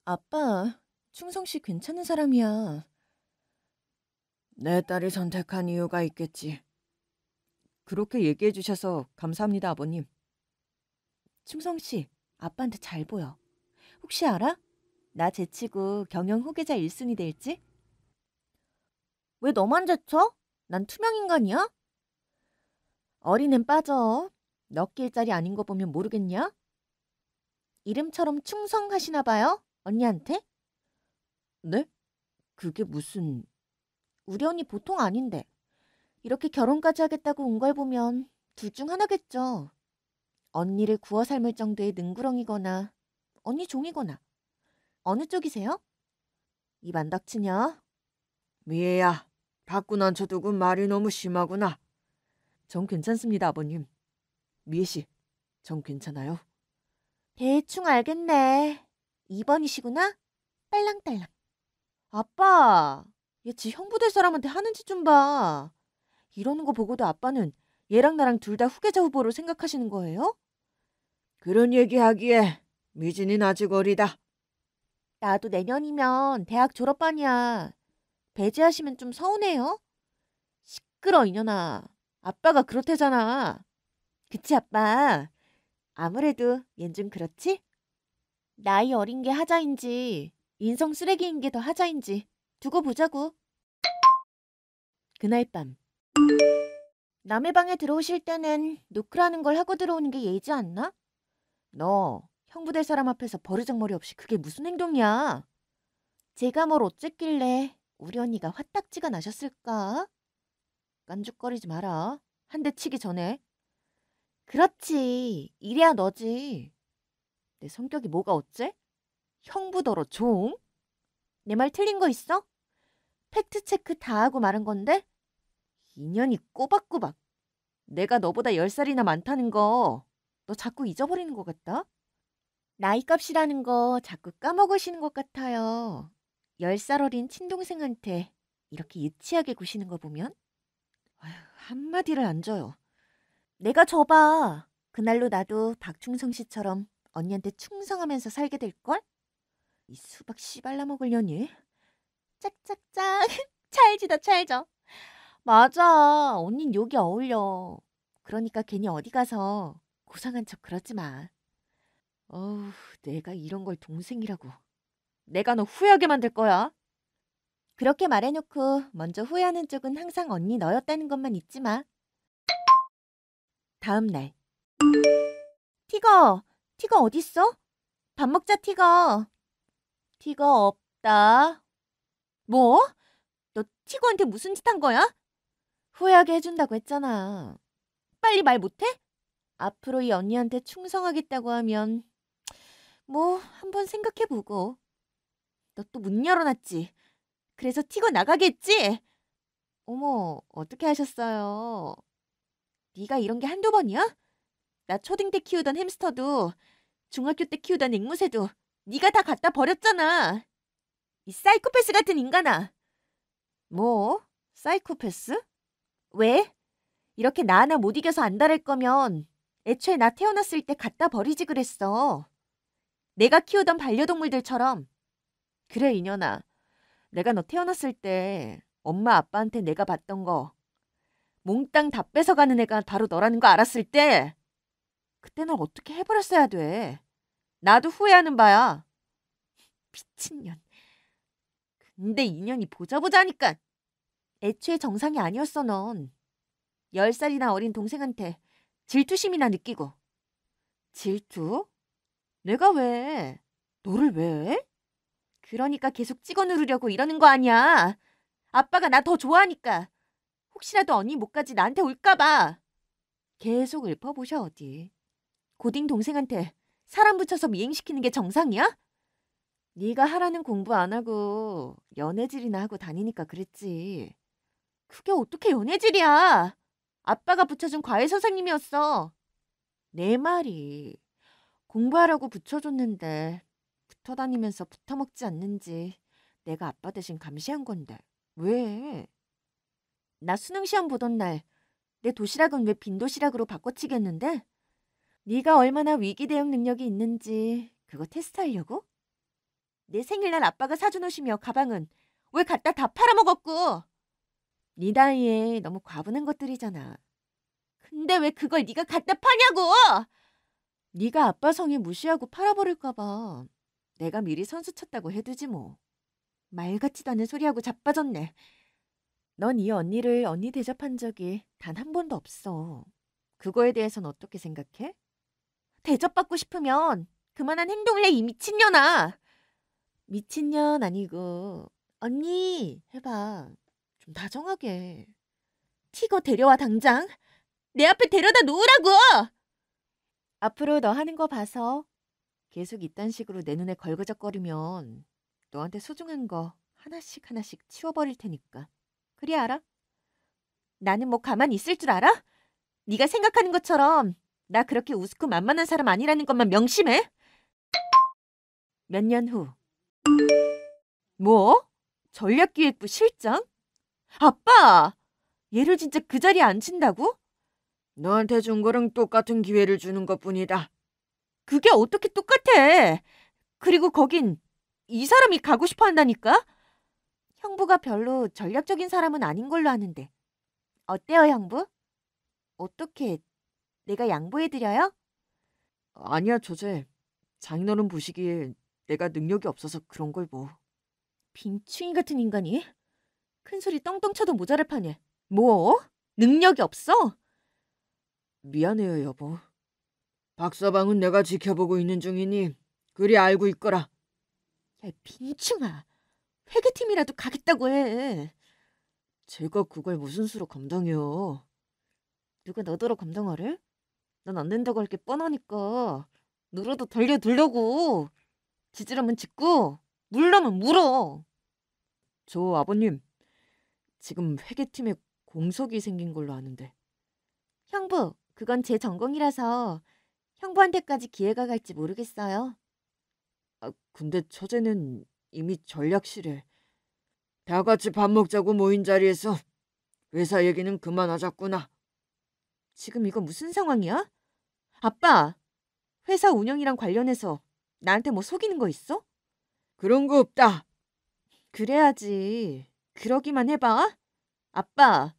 아빠, 충성 씨 괜찮은 사람이야. 내 딸이 선택한 이유가 있겠지. 그렇게 얘기해 주셔서 감사합니다, 아버님. 충성 씨, 아빠한테 잘 보여. 혹시 알아? 나 제치고 경영 후계자 1순위 될지? 왜 너만 제쳐? 난 투명 인간이야? 어린애는 빠져. 너 길자리 아닌 거 보면 모르겠냐? 이름처럼 충성하시나 봐요, 언니한테? 네? 그게 무슨... 우리 언니 보통 아닌데. 이렇게 결혼까지 하겠다고 온 걸 보면 둘 중 하나겠죠. 언니를 구워 삶을 정도의 능구렁이거나 언니 종이거나. 어느 쪽이세요? 입 안 닥치냐? 미애야, 받고 난 저 두고 말이 너무 심하구나. 전 괜찮습니다, 아버님. 미애 씨, 전 괜찮아요. 대충 알겠네. 2번이시구나? 딸랑딸랑. 아빠, 얘 지 형부 될 사람한테 하는 짓 좀 봐. 이러는 거 보고도 아빠는 얘랑 나랑 둘 다 후계자 후보로 생각하시는 거예요? 그런 얘기하기에 미진이는 아직 어리다. 나도 내년이면 대학 졸업반이야. 배제하시면 좀 서운해요? 시끄러, 이년아. 아빠가 그렇대잖아. 그치, 아빠? 아무래도 얜 좀 그렇지? 나이 어린 게 하자인지 인성 쓰레기인 게 더 하자인지 두고 보자고. 그날 밤 남의 방에 들어오실 때는 노크라는 걸 하고 들어오는 게 예의지 않나? 너 형부 될 사람 앞에서 버르장머리 없이 그게 무슨 행동이야? 제가 뭘 어쨌길래 우리 언니가 화딱지가 나셨을까? 깐죽거리지 마라. 한 대 치기 전에. 그렇지. 이래야 너지. 내 성격이 뭐가 어째? 형부더러 종? 내 말 틀린 거 있어? 팩트체크 다 하고 말한 건데? 인연이 꼬박꼬박. 내가 너보다 10살이나 많다는 거 너 자꾸 잊어버리는 것 같다? 나이값이라는 거 자꾸 까먹으시는 것 같아요. 10살 어린 친동생한테 이렇게 유치하게 구시는 거 보면? 아휴, 한마디를 안 줘요. 내가 줘봐. 그날로 나도 박충성 씨처럼 언니한테 충성하면서 살게 될걸? 이 수박 씨발라 먹으려니? 짝짝짝. 찰지다 찰져. 맞아. 언닌 여기 어울려. 그러니까 괜히 어디 가서 고상한 척 그러지 마. 어우, 내가 이런 걸 동생이라고. 내가 너 후회하게 만들 거야. 그렇게 말해놓고 먼저 후회하는 쪽은 항상 언니 너였다는 것만 잊지 마. 다음 날. 티거, 티거 어딨어? 밥 먹자, 티거. 티거 없다. 뭐? 너 티거한테 무슨 짓 한 거야? 후회하게 해준다고 했잖아. 빨리 말 못해? 앞으로 이 언니한테 충성하겠다고 하면 뭐 한번 생각해보고. 너 또 문 열어놨지? 그래서 티거 나가게 했지? 어머, 어떻게 하셨어요? 네가 이런 게 한두 번이야? 나 초딩 때 키우던 햄스터도 중학교 때 키우던 앵무새도 네가 다 갖다 버렸잖아. 이 사이코패스 같은 인간아. 뭐? 사이코패스? 왜? 이렇게 나 하나 못 이겨서 안달할 거면 애초에 나 태어났을 때 갖다 버리지 그랬어. 내가 키우던 반려동물들처럼. 그래, 이년아. 내가 너 태어났을 때 엄마 아빠한테 내가 봤던 거 몽땅 다 뺏어가는 애가 바로 너라는 거 알았을 때 그때 널 어떻게 해버렸어야 돼. 나도 후회하는 바야. 미친년. 근데 인연이 보자 하니까 애초에 정상이 아니었어 넌. 10살이나 어린 동생한테 질투심이나 느끼고. 질투? 내가 왜? 너를 왜? 그러니까 계속 찍어 누르려고 이러는 거 아니야. 아빠가 나 더 좋아하니까. 혹시라도 언니 목까지 나한테 올까 봐. 계속 읊어보셔 어디. 고딩 동생한테 사람 붙여서 미행시키는 게 정상이야? 네가 하라는 공부 안 하고 연애질이나 하고 다니니까 그랬지. 그게 어떻게 연애질이야. 아빠가 붙여준 과외 선생님이었어. 내 말이 공부하라고 붙여줬는데 붙어 다니면서 붙어먹지 않는지 내가 아빠 대신 감시한 건데 왜? 나 수능 시험 보던 날 내 도시락은 왜 빈 도시락으로 바꿔치겠는데? 네가 얼마나 위기 대응 능력이 있는지 그거 테스트하려고? 내 생일날 아빠가 사준 옷이며 가방은 왜 갖다 다 팔아먹었고. 네 나이에 너무 과분한 것들이잖아. 근데 왜 그걸 네가 갖다 파냐고! 네가 아빠 성의 무시하고 팔아버릴까 봐 내가 미리 선수 쳤다고 해두지 뭐. 말 같지도 않은 소리하고 자빠졌네. 넌 이 언니를 언니 대접한 적이 단 한 번도 없어. 그거에 대해선 어떻게 생각해? 대접받고 싶으면 그만한 행동을 해, 이 미친년아. 미친년 아니고 언니 해봐. 좀 다정하게. 티거 데려와 당장. 내 앞에 데려다 놓으라고. 앞으로 너 하는 거 봐서 계속 이딴 식으로 내 눈에 걸그적거리면 너한테 소중한 거 하나씩 하나씩 치워버릴 테니까. 그리 알아? 나는 뭐 가만히 있을 줄 알아? 네가 생각하는 것처럼 나 그렇게 우습고 만만한 사람 아니라는 것만 명심해. 몇 년 후. 뭐? 전략기획부 실장? 아빠! 얘를 진짜 그 자리에 앉힌다고? 너한테 준 거랑 똑같은 기회를 주는 것뿐이다. 그게 어떻게 똑같아? 그리고 거긴 이 사람이 가고 싶어 한다니까? 형부가 별로 전략적인 사람은 아닌 걸로 아는데. 어때요, 형부? 어떻게 내가 양보해드려요? 아니야, 처제. 장인어른 보시기에 내가 능력이 없어서 그런 걸 뭐. 빙충이 같은 인간이? 큰소리 떵떵 쳐도 모자랄 판에. 뭐? 능력이 없어? 미안해요, 여보. 박서방은 내가 지켜보고 있는 중이니 그리 알고 있거라. 야, 빙충아. 회계팀이라도 가겠다고 해. 제가 그걸 무슨 수로 감당해요. 누가 너더러 감당하래? 난 안 된다고 할 게 뻔하니까 너라도 달려들려고. 지지라면 짓고 물라면 물어. 저 아버님, 지금 회계팀에 공석이 생긴 걸로 아는데. 형부, 그건 제 전공이라서 형부한테까지 기회가 갈지 모르겠어요. 근데 처제는 이미 전략실에 다 같이 밥 먹자고 모인 자리에서 회사 얘기는 그만하자꾸나. 지금 이거 무슨 상황이야? 아빠, 회사 운영이랑 관련해서 나한테 뭐 속이는 거 있어? 그런 거 없다. 그래야지. 그러기만 해봐. 아빠,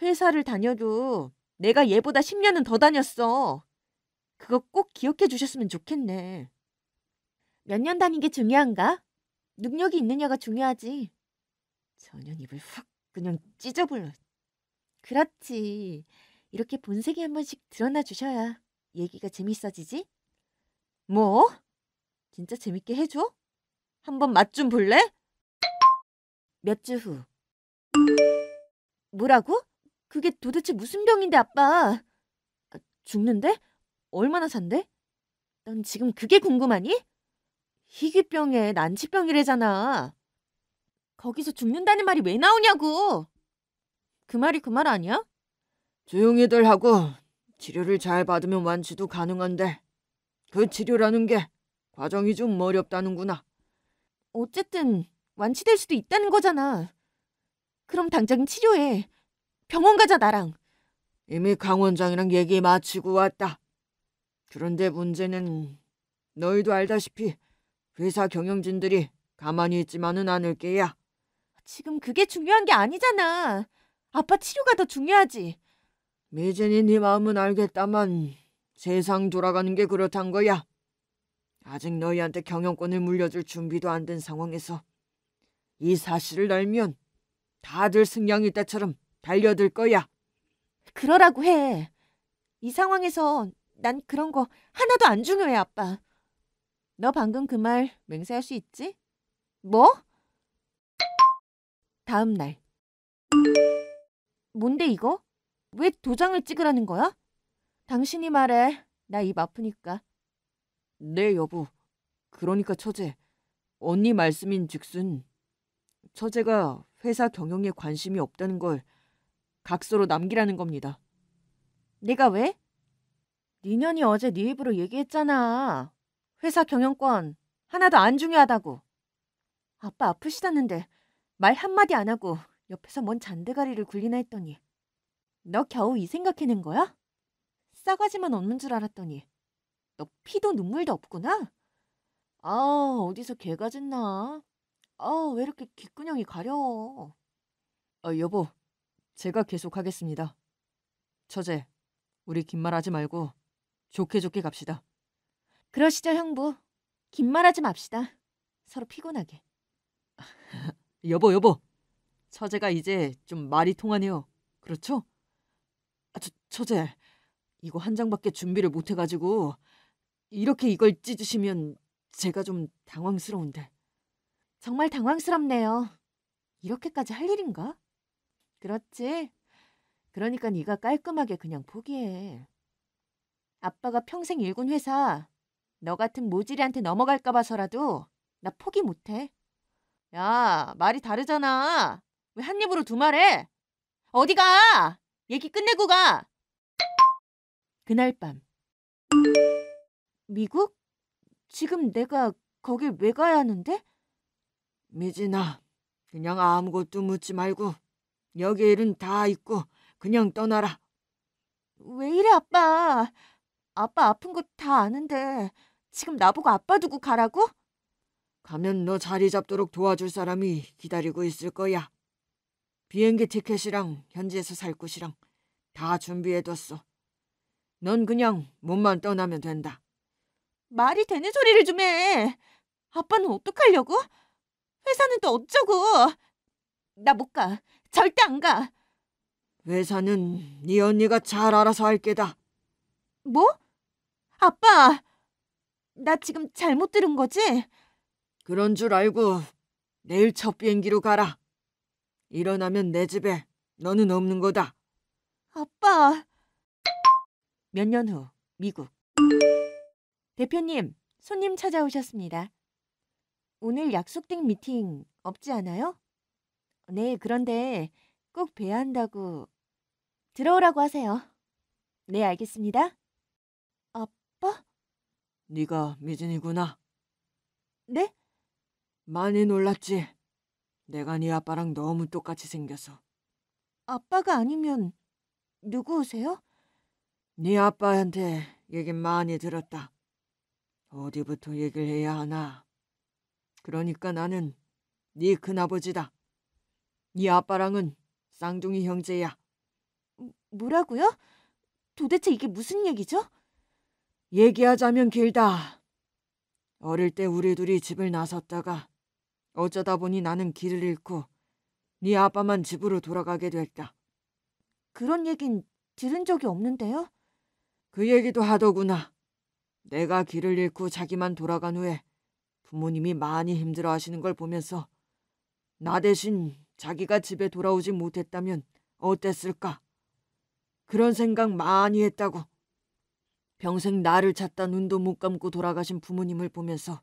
회사를 다녀도 내가 얘보다 10년은 더 다녔어. 그거 꼭 기억해 주셨으면 좋겠네. 몇 년 다닌 게 중요한가? 능력이 있느냐가 중요하지. 전년 입을 훅 그냥 찢어불러. 그렇지. 이렇게 본색이 한 번씩 드러나 주셔야 얘기가 재밌어지지? 뭐? 진짜 재밌게 해줘? 한번 맛 좀 볼래? 몇 주 후. 뭐라고? 그게 도대체 무슨 병인데, 아빠? 죽는데? 얼마나 산대? 넌 지금 그게 궁금하니? 희귀병에 난치병이래잖아. 거기서 죽는다는 말이 왜 나오냐고. 그 말이 그 말 아니야? 조용히들 하고 치료를 잘 받으면 완치도 가능한데 그 치료라는 게 과정이 좀 어렵다는구나. 어쨌든 완치될 수도 있다는 거잖아. 그럼 당장 치료해. 병원 가자, 나랑. 이미 강 원장이랑 얘기 마치고 왔다. 그런데 문제는 너희도 알다시피 회사 경영진들이 가만히 있지만은 않을 게야. 지금 그게 중요한 게 아니잖아. 아빠 치료가 더 중요하지. 미진이 네 마음은 알겠다만 세상 돌아가는 게 그렇단 거야. 아직 너희한테 경영권을 물려줄 준비도 안 된 상황에서 이 사실을 알면 다들 승냥이 때처럼 달려들 거야. 그러라고 해. 이 상황에서 난 그런 거 하나도 안 중요해, 아빠. 너 방금 그 말 맹세할 수 있지? 뭐? 다음 날. 뭔데 이거? 왜 도장을 찍으라는 거야? 당신이 말해. 나 입 아프니까. 네, 여보. 그러니까 처제, 언니 말씀인 즉슨 처제가 회사 경영에 관심이 없다는 걸 각서로 남기라는 겁니다. 내가 왜? 니년이 어제 네 입으로 얘기했잖아. 회사 경영권 하나도 안 중요하다고. 아빠 아프시다는데 말 한마디 안 하고 옆에서 뭔 잔대가리를 굴리나 했더니 너 겨우 이 생각해낸 거야? 싸가지만 없는 줄 알았더니 너 피도 눈물도 없구나? 어디서 개가 짖나? 왜 이렇게 귓구녕이 가려워? 여보, 제가 계속하겠습니다. 처제, 우리 긴 말하지 말고 좋게 좋게 갑시다. 그러시죠, 형부. 긴 말하지 맙시다. 서로 피곤하게. 여보. 처제가 이제 좀 말이 통하네요. 그렇죠? 처제, 이거 한 장밖에 준비를 못 해가지고 이렇게 이걸 찢으시면 제가 좀 당황스러운데. 정말 당황스럽네요. 이렇게까지 할 일인가? 그렇지. 그러니까 네가 깔끔하게 그냥 포기해. 아빠가 평생 일군 회사 너 같은 모질이한테 넘어갈까 봐서라도 나 포기 못해. 야, 말이 다르잖아. 왜 한 입으로 두 말해? 어디 가? 얘기 끝내고 가. 그날 밤. 미국? 지금 내가 거길 왜 가야 하는데? 미진아, 그냥 아무것도 묻지 말고 여기 일은 다 있고 그냥 떠나라. 왜 이래, 아빠? 아빠 아픈 거 다 아는데 지금 나보고 아빠 두고 가라고? 가면 너 자리 잡도록 도와줄 사람이 기다리고 있을 거야. 비행기 티켓이랑 현지에서 살 곳이랑 다 준비해뒀어. 넌 그냥 몸만 떠나면 된다. 말이 되는 소리를 좀 해. 아빠는 어떡하려고? 회사는 또 어쩌고? 나 못 가. 절대 안 가. 회사는 네 언니가 잘 알아서 할 게다. 뭐? 아빠, 나 지금 잘못 들은 거지? 그런 줄 알고 내일 첫 비행기로 가라. 일어나면 내 집에 너는 없는 거다. 아빠. 몇 년 후, 미국. 대표님, 손님 찾아오셨습니다. 오늘 약속된 미팅 없지 않아요? 네, 그런데 꼭 뵈야 한다고. 들어오라고 하세요. 네, 알겠습니다. 아빠? 네가 미진이구나. 네? 많이 놀랐지? 내가 네 아빠랑 너무 똑같이 생겨서. 아빠가 아니면 누구세요? 네 아빠한테 얘기 많이 들었다. 어디부터 얘기를 해야 하나. 그러니까 나는 네 큰아버지다. 네 아빠랑은 쌍둥이 형제야. 뭐라고요? 도대체 이게 무슨 얘기죠? 얘기하자면 길다. 어릴 때 우리 둘이 집을 나섰다가 어쩌다 보니 나는 길을 잃고 네 아빠만 집으로 돌아가게 됐다. 그런 얘긴 들은 적이 없는데요? 그 얘기도 하더구나. 내가 길을 잃고 자기만 돌아간 후에 부모님이 많이 힘들어하시는 걸 보면서 나 대신 자기가 집에 돌아오지 못했다면 어땠을까? 그런 생각 많이 했다고. 평생 나를 찾다 눈도 못 감고 돌아가신 부모님을 보면서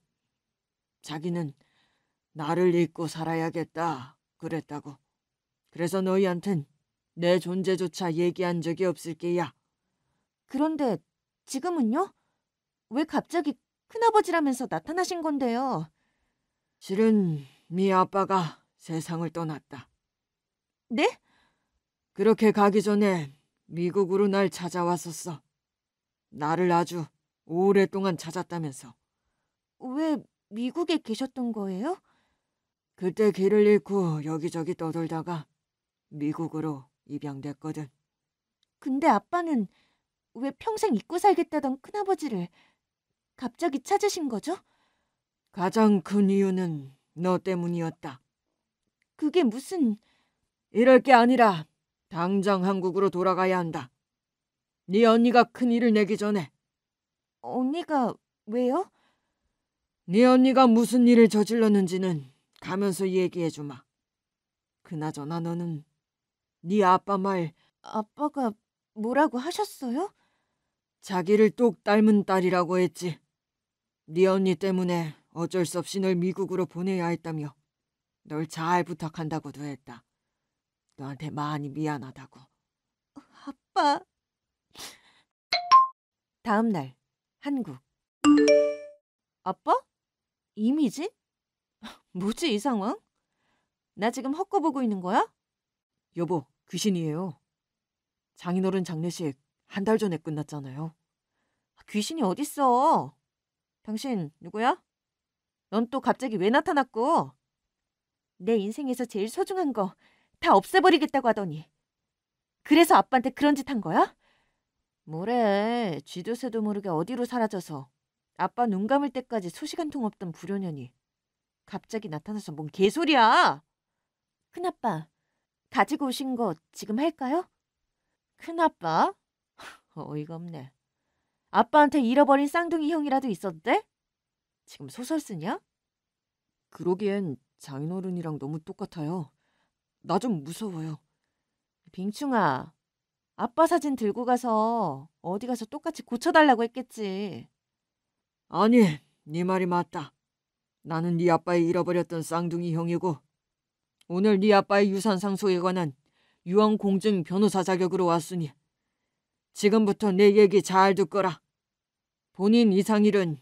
자기는 나를 잊고 살아야겠다 그랬다고. 그래서 너희한텐 내 존재조차 얘기한 적이 없을 게야. 그런데 지금은요? 왜 갑자기 큰아버지라면서 나타나신 건데요? 실은 네 아빠가 세상을 떠났다. 네? 그렇게 가기 전에 미국으로 날 찾아왔었어. 나를 아주 오랫동안 찾았다면서. 왜 미국에 계셨던 거예요? 그때 길을 잃고 여기저기 떠돌다가 미국으로 입양됐거든. 근데 아빠는 왜 평생 잊고 살겠다던 큰아버지를 갑자기 찾으신 거죠? 가장 큰 이유는 너 때문이었다. 그게 무슨... 이럴 게 아니라 당장 한국으로 돌아가야 한다. 네 언니가 큰일을 내기 전에. 언니가 왜요? 네 언니가 무슨 일을 저질렀는지는 가면서 얘기해 주마. 그나저나 너는 네 아빠 말 아빠가 뭐라고 하셨어요? 자기를 똑 닮은 딸이라고 했지. 네 언니 때문에 어쩔 수 없이 널 미국으로 보내야 했다며 널 잘 부탁한다고도 했다. 너한테 많이 미안하다고. 아빠... 다음 날, 한국. 아빠? 이미진? 뭐지 이 상황? 나 지금 헛거 보고 있는 거야? 여보, 귀신이에요. 장인어른 장례식 한 달 전에 끝났잖아요. 귀신이 어딨어? 당신 누구야? 넌 또 갑자기 왜 나타났고? 내 인생에서 제일 소중한 거 다 없애버리겠다고 하더니. 그래서 아빠한테 그런 짓 한 거야? 뭐래, 쥐도 새도 모르게 어디로 사라져서 아빠 눈 감을 때까지 소식한통 없던 불효년이 갑자기 나타나서 뭔 개소리야. 큰아빠, 가지고 오신 거 지금 할까요? 큰아빠? 어이가 없네. 아빠한테 잃어버린 쌍둥이 형이라도 있었대? 지금 소설 쓰냐? 그러기엔 장인어른이랑 너무 똑같아요. 나 좀 무서워요. 빙충아, 아빠 사진 들고 가서 어디 가서 똑같이 고쳐달라고 했겠지. 아니, 네 말이 맞다. 나는 네 아빠의 잃어버렸던 쌍둥이 형이고 오늘 네 아빠의 유산 상속에 관한 유언 공증 변호사 자격으로 왔으니 지금부터 내 얘기 잘 듣거라. 본인 이상일은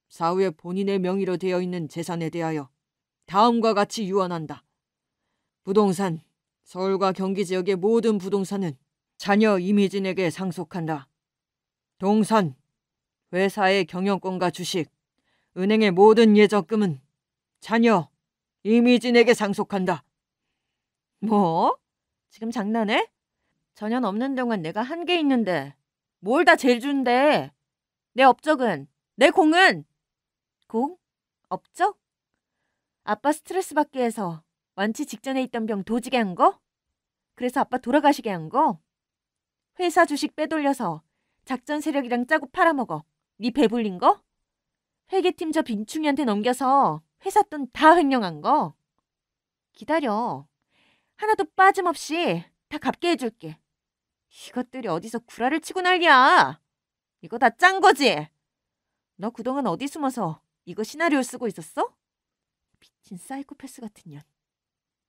사후에 본인의 명의로 되어 있는 재산에 대하여 다음과 같이 유언한다. 부동산, 서울과 경기 지역의 모든 부동산은 자녀 이미진에게 상속한다. 동산, 회사의 경영권과 주식, 은행의 모든 예적금은 자녀 이미진에게 상속한다. 뭐? 지금 장난해? 전혀 없는 동안 내가 한 게 있는데 뭘 다 재준대. 내 업적은? 내 공은? 공? 업적? 아빠 스트레스 받게 해서 완치 직전에 있던 병 도지게 한 거? 그래서 아빠 돌아가시게 한 거? 회사 주식 빼돌려서 작전 세력이랑 짜고 팔아먹어. 네 배불린 거? 회계팀 저 빙충이한테 넘겨서 회사 돈 다 횡령한 거? 기다려. 하나도 빠짐없이 다 갚게 해줄게. 이것들이 어디서 구라를 치고 난리야. 이거 다 짠 거지? 너 그동안 어디 숨어서 이거 시나리오 쓰고 있었어? 미친 사이코패스 같은 년.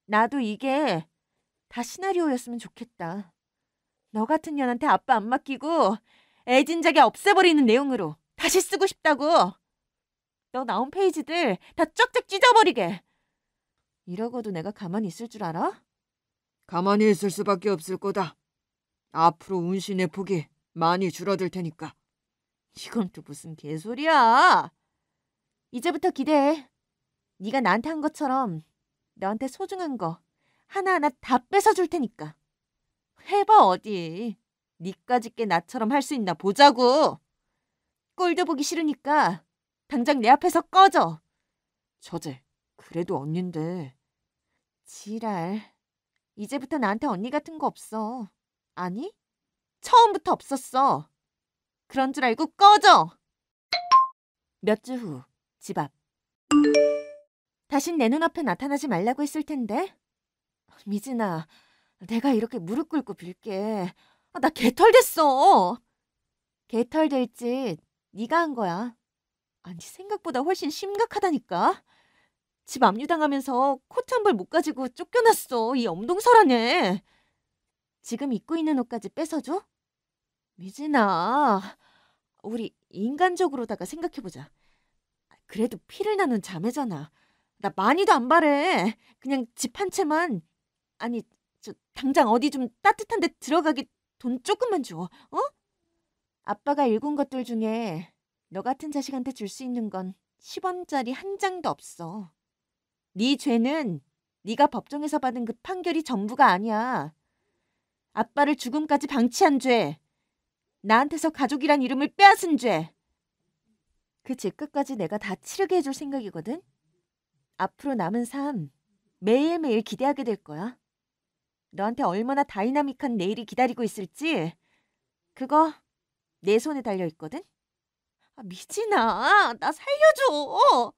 나도 이게 다 시나리오였으면 좋겠다. 너 같은 년한테 아빠 안 맡기고 애진작에 없애버리는 내용으로 다시 쓰고 싶다고. 너 나온 페이지들 다 쫙쫙 찢어버리게. 이러고도 내가 가만히 있을 줄 알아? 가만히 있을 수밖에 없을 거다. 앞으로 운신의 폭이 많이 줄어들 테니까. 이건 또 무슨 개소리야. 이제부터 기대해. 네가 나한테 한 것처럼 너한테 소중한 거 하나하나 다 뺏어줄 테니까. 해봐 어디. 니까짓 게 나처럼 할 수 있나 보자고. 꼴도 보기 싫으니까 당장 내 앞에서 꺼져. 처제, 그래도 언닌데. 지랄. 이제부터 나한테 언니 같은 거 없어. 아니? 처음부터 없었어. 그런 줄 알고 꺼져. 몇 주 후 집 앞. 다신 내 눈앞에 나타나지 말라고 했을 텐데. 미진아, 내가 이렇게 무릎 꿇고 빌게. 나 개털됐어. 개털될 짓 네가 한 거야. 아니 생각보다 훨씬 심각하다니까. 집 압류당하면서 코트 한 벌 못 가지고 쫓겨났어. 이 엄동설하네. 지금 입고 있는 옷까지 뺏어줘? 미진아, 우리 인간적으로다가 생각해보자. 그래도 피를 나눈 자매잖아. 나 많이도 안 바래. 그냥 집 한 채만. 아니, 당장 어디 좀 따뜻한 데 들어가게 돈 조금만 줘. 어? 아빠가 읽은 것들 중에 너 같은 자식한테 줄 수 있는 건 10원짜리 한 장도 없어. 네 죄는 네가 법정에서 받은 그 판결이 전부가 아니야. 아빠를 죽음까지 방치한 죄. 나한테서 가족이란 이름을 빼앗은 죄. 그 죄끝까지 내가 다 치르게 해줄 생각이거든. 앞으로 남은 삶 매일매일 기대하게 될 거야. 너한테 얼마나 다이나믹한 내일이 기다리고 있을지 그거 내 손에 달려있거든. 미진아, 나 살려줘.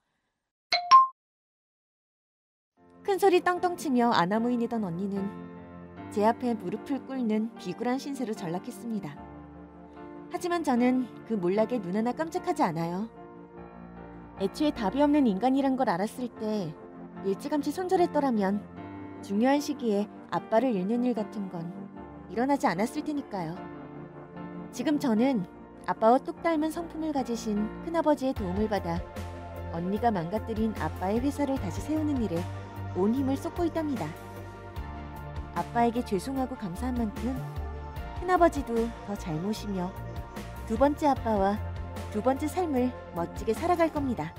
큰소리 떵떵 치며 아나무인이던 언니는 제 앞에 무릎을 꿇는 비굴한 신세로 전락했습니다. 하지만 저는 그 몰락에 눈 하나 깜짝하지 않아요. 애초에 답이 없는 인간이란 걸 알았을 때 일찌감치 손절했더라면 중요한 시기에 아빠를 잃는 일 같은 건 일어나지 않았을 테니까요. 지금 저는 아빠와 똑 닮은 성품을 가지신 큰아버지의 도움을 받아 언니가 망가뜨린 아빠의 회사를 다시 세우는 일에 온 힘을 쏟고 있답니다. 아빠에게 죄송하고 감사한 만큼 큰아버지도 더 잘모시며 두 번째 아빠와 두 번째 삶을 멋지게 살아갈 겁니다.